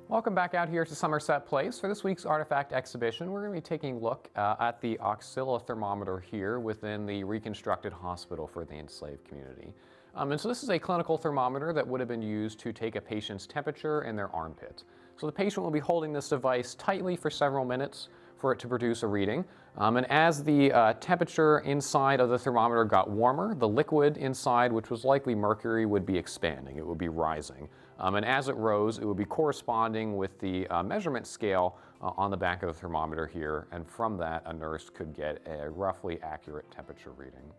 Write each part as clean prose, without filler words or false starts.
Welcome back out here to Somerset Place. For this week's artifact exhibition, we're going to be taking a look at the Axilla thermometer here within the reconstructed hospital for the enslaved community. And so this is a clinical thermometer that would have been used to take a patient's temperature in their armpit. So the patient will be holding this device tightly for several minutes for it to produce a reading. And as the temperature inside of the thermometer got warmer, the liquid inside, which was likely mercury, would be expanding. It would be rising. And as it rose, it would be corresponding with the measurement scale on the back of the thermometer here. And from that, a nurse could get a roughly accurate temperature reading.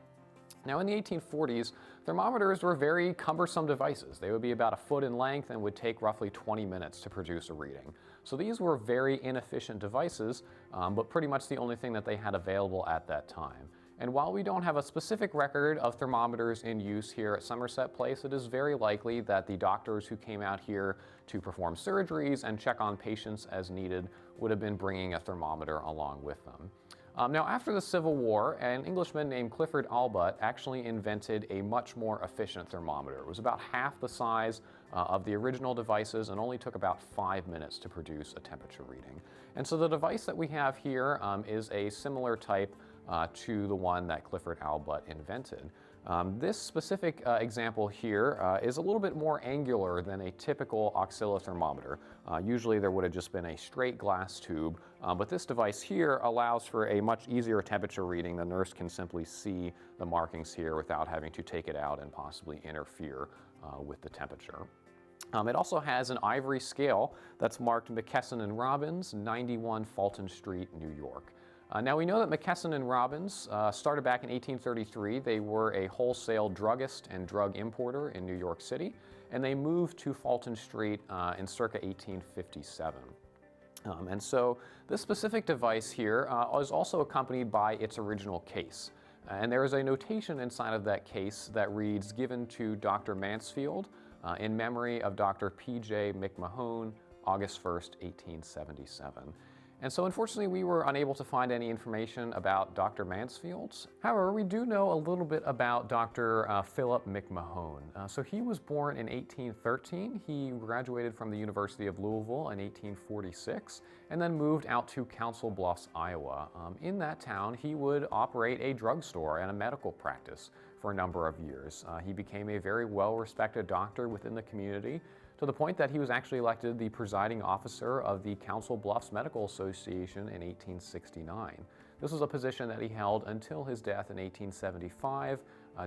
Now, in the 1840s, thermometers were very cumbersome devices. They would be about a foot in length and would take roughly 20 minutes to produce a reading. So these were very inefficient devices, but pretty much the only thing that they had available at that time. And while we don't have a specific record of thermometers in use here at Somerset Place, it is very likely that the doctors who came out here to perform surgeries and check on patients as needed would have been bringing a thermometer along with them. Now, after the Civil War, an Englishman named Clifford Allbutt actually invented a much more efficient thermometer. It was about half the size of the original devices and only took about 5 minutes to produce a temperature reading. And so the device that we have here is a similar type to the one that Clifford Allbutt invented. This specific example here is a little bit more angular than a typical Axilla thermometer. Usually there would have just been a straight glass tube, but this device here allows for a much easier temperature reading. The nurse can simply see the markings here without having to take it out and possibly interfere with the temperature. It also has an ivory scale that's marked McKesson and Robbins, 91 Fulton Street, New York. Now we know that McKesson and Robbins started back in 1833. They were a wholesale druggist and drug importer in New York City, and they moved to Fulton Street in circa 1857. And so this specific device here is also accompanied by its original case. And there is a notation inside of that case that reads, "Given to Dr. Mansfield in memory of Dr. P.J. McMahon, August 1st, 1877. And so unfortunately we were unable to find any information about Dr. Mansfield. However, we do know a little bit about Dr. Philip McMahon. So he was born in 1813. He graduated from the University of Louisville in 1846 and then moved out to Council Bluffs, Iowa. In that town, he would operate a drugstore and a medical practice for a number of years. He became a very well-respected doctor within the community, to the point that he was actually elected the presiding officer of the Council Bluffs Medical Association in 1869. This was a position that he held until his death in 1875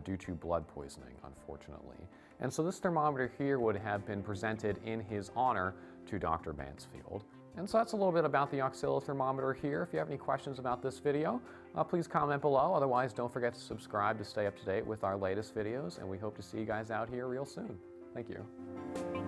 due to blood poisoning, unfortunately. And so this thermometer here would have been presented in his honor to Dr. Mansfield. And so that's a little bit about the Axilla thermometer here. If you have any questions about this video, please comment below. Otherwise, don't forget to subscribe to stay up to date with our latest videos, and we hope to see you guys out here real soon. Thank you.